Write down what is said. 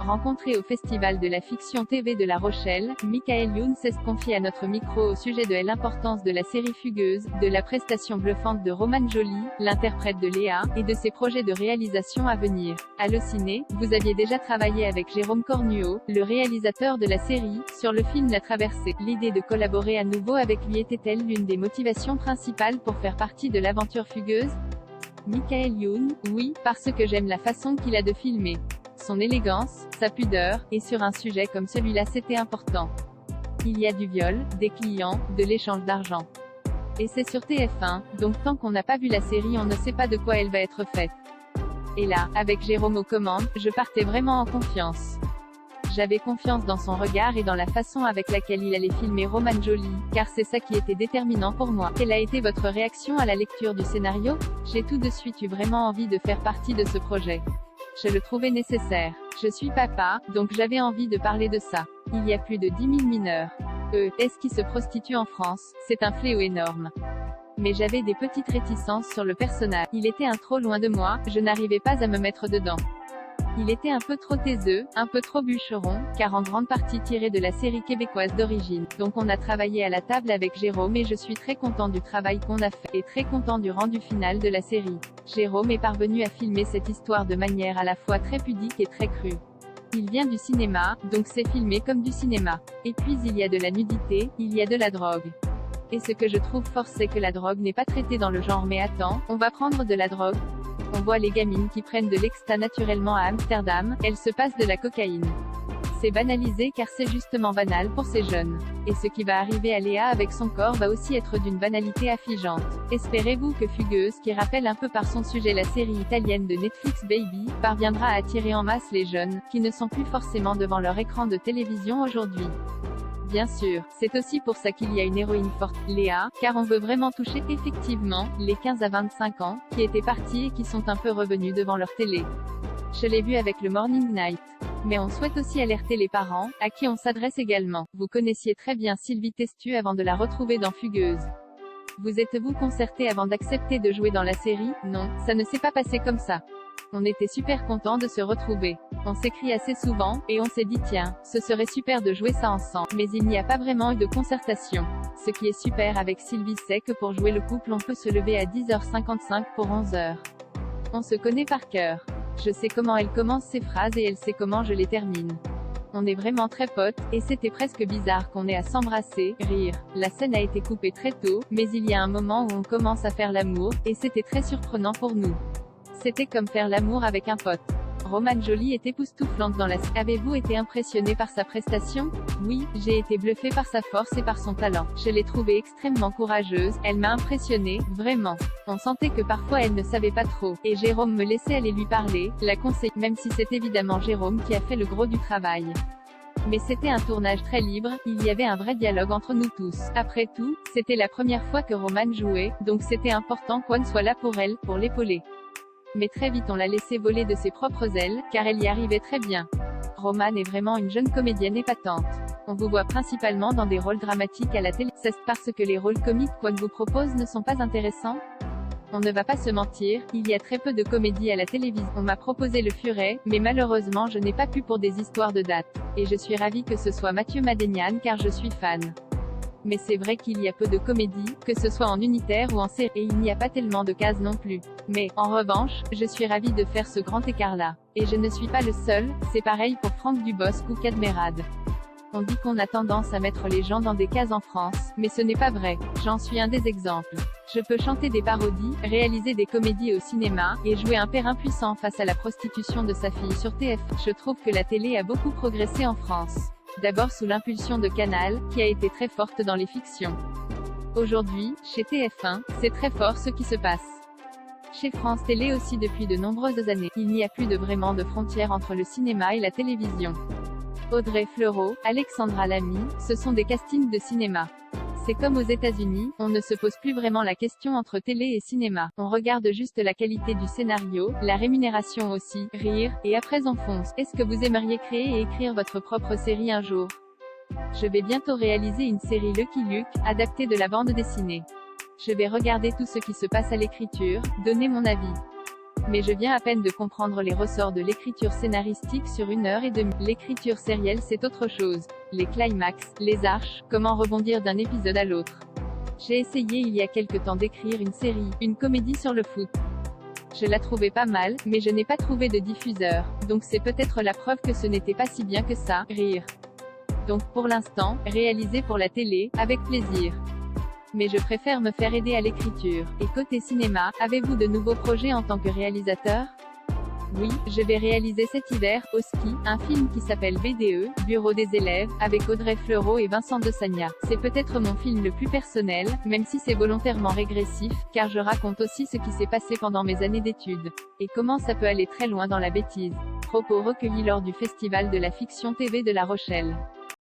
Rencontré au Festival de la fiction TV de La Rochelle, Michael Youn s'est confié à notre micro au sujet de l'importance de la série Fugueuse, de la prestation bluffante de Romane Joly, l'interprète de Léa, et de ses projets de réalisation à venir. Allociné, vous aviez déjà travaillé avec Jérôme Cornuau, le réalisateur de la série, sur le film La Traversée. L'idée de collaborer à nouveau avec lui était-elle l'une des motivations principales pour faire partie de l'aventure Fugueuse? Michael Youn, oui, parce que j'aime la façon qu'il a de filmer. Son élégance, sa pudeur, et sur un sujet comme celui-là c'était important. Il y a du viol, des clients, de l'échange d'argent. Et c'est sur TF1, donc tant qu'on n'a pas vu la série on ne sait pas de quoi elle va être faite. Et là, avec Jérôme aux commandes, je partais vraiment en confiance. J'avais confiance dans son regard et dans la façon avec laquelle il allait filmer Romane Joly, car c'est ça qui était déterminant pour moi. Quelle a été votre réaction à la lecture du scénario? J'ai tout de suite eu vraiment envie de faire partie de ce projet. Je le trouvais nécessaire. Je suis papa, donc j'avais envie de parler de ça. Il y a plus de 10 000 mineurs. Est-ce qui se prostituent en France? C'est un fléau énorme. Mais j'avais des petites réticences sur le personnage. Il était un trop loin de moi, je n'arrivais pas à me mettre dedans. Il était un peu trop taiseux, un peu trop bûcheron, car en grande partie tiré de la série québécoise d'origine. Donc on a travaillé à la table avec Jérôme et je suis très content du travail qu'on a fait, et très content du rendu final de la série. Jérôme est parvenu à filmer cette histoire de manière à la fois très pudique et très crue. Il vient du cinéma, donc c'est filmé comme du cinéma. Et puis il y a de la nudité, il y a de la drogue. Et ce que je trouve fort c'est que la drogue n'est pas traitée dans le genre mais attends, on va prendre de la drogue. On voit les gamines qui prennent de l'exta naturellement à Amsterdam, elles se passent de la cocaïne. C'est banalisé car c'est justement banal pour ces jeunes. Et ce qui va arriver à Léa avec son corps va aussi être d'une banalité affligeante. Espérez-vous que Fugueuse, qui rappelle un peu par son sujet la série italienne de Netflix Baby, parviendra à attirer en masse les jeunes, qui ne sont plus forcément devant leur écran de télévision aujourd'hui. Bien sûr, c'est aussi pour ça qu'il y a une héroïne forte, Léa, car on veut vraiment toucher, effectivement, les 15 à 25 ans, qui étaient partis et qui sont un peu revenus devant leur télé. Je l'ai vu avec le Morning Night. Mais on souhaite aussi alerter les parents, à qui on s'adresse également. Vous connaissiez très bien Sylvie Testu avant de la retrouver dans Fugueuse. Vous êtes-vous concerté avant d'accepter de jouer dans la série? Non, ça ne s'est pas passé comme ça. On était super contents de se retrouver. On s'écrit assez souvent, et on s'est dit tiens, ce serait super de jouer ça ensemble. Mais il n'y a pas vraiment eu de concertation. Ce qui est super avec Sylvie c'est que pour jouer le couple on peut se lever à 10h55 pour 11h. On se connaît par cœur. Je sais comment elle commence ses phrases et elle sait comment je les termine. On est vraiment très potes, et c'était presque bizarre qu'on ait à s'embrasser, rire. La scène a été coupée très tôt, mais il y a un moment où on commence à faire l'amour, et c'était très surprenant pour nous. C'était comme faire l'amour avec un pote. Romane Joly est époustouflante dans la série. Avez-vous été impressionné par sa prestation? Oui, j'ai été bluffé par sa force et par son talent. Je l'ai trouvée extrêmement courageuse, elle m'a impressionné, vraiment. On sentait que parfois elle ne savait pas trop, et Jérôme me laissait aller lui parler, la conseiller, même si c'est évidemment Jérôme qui a fait le gros du travail. Mais c'était un tournage très libre, il y avait un vrai dialogue entre nous tous. Après tout, c'était la première fois que Romane jouait, donc c'était important qu'on soit là pour elle, pour l'épauler. Mais très vite on l'a laissé voler de ses propres ailes, car elle y arrivait très bien. Romane est vraiment une jeune comédienne épatante. On vous voit principalement dans des rôles dramatiques à la télé. C'est parce que les rôles comiques qu'on vous propose ne sont pas intéressants? On ne va pas se mentir, il y a très peu de comédie à la télévision. On m'a proposé Le Furet, mais malheureusement je n'ai pas pu pour des histoires de date. Et je suis ravie que ce soit Mathieu Madénian car je suis fan. Mais c'est vrai qu'il y a peu de comédie, que ce soit en unitaire ou en série, et il n'y a pas tellement de cases non plus. Mais, en revanche, je suis ravie de faire ce grand écart-là. Et je ne suis pas le seul, c'est pareil pour Franck Dubosc ou Cadmerade. On dit qu'on a tendance à mettre les gens dans des cases en France, mais ce n'est pas vrai. J'en suis un des exemples. Je peux chanter des parodies, réaliser des comédies au cinéma, et jouer un père impuissant face à la prostitution de sa fille sur TF. Je trouve que la télé a beaucoup progressé en France. D'abord sous l'impulsion de Canal, qui a été très forte dans les fictions. Aujourd'hui, chez TF1, c'est très fort ce qui se passe. Chez France Télé aussi depuis de nombreuses années, il n'y a plus vraiment de frontières entre le cinéma et la télévision. Audrey Fleurot, Alexandra Lamy, ce sont des castings de cinéma. C'est comme aux États-Unis, on ne se pose plus vraiment la question entre télé et cinéma. On regarde juste la qualité du scénario, la rémunération aussi, rire, et après on fonce. Est-ce que vous aimeriez créer et écrire votre propre série un jour? Je vais bientôt réaliser une série Lucky Luke, adaptée de la bande dessinée. Je vais regarder tout ce qui se passe à l'écriture, donner mon avis. Mais je viens à peine de comprendre les ressorts de l'écriture scénaristique sur 1 heure et demie. L'écriture sérielle c'est autre chose. Les climax, les arches, comment rebondir d'un épisode à l'autre. J'ai essayé il y a quelque temps d'écrire une série, une comédie sur le foot. Je la trouvais pas mal, mais je n'ai pas trouvé de diffuseur. Donc c'est peut-être la preuve que ce n'était pas si bien que ça. Rire. Donc, pour l'instant, réalisé pour la télé, avec plaisir. Mais je préfère me faire aider à l'écriture. Et côté cinéma, avez-vous de nouveaux projets en tant que réalisateur? Oui, je vais réaliser cet hiver, au ski, un film qui s'appelle BDE, Bureau des élèves, avec Audrey Fleurot et Vincent de Sagna. C'est peut-être mon film le plus personnel, même si c'est volontairement régressif, car je raconte aussi ce qui s'est passé pendant mes années d'études. Et comment ça peut aller très loin dans la bêtise. Propos recueillis lors du Festival de la Fiction TV de La Rochelle.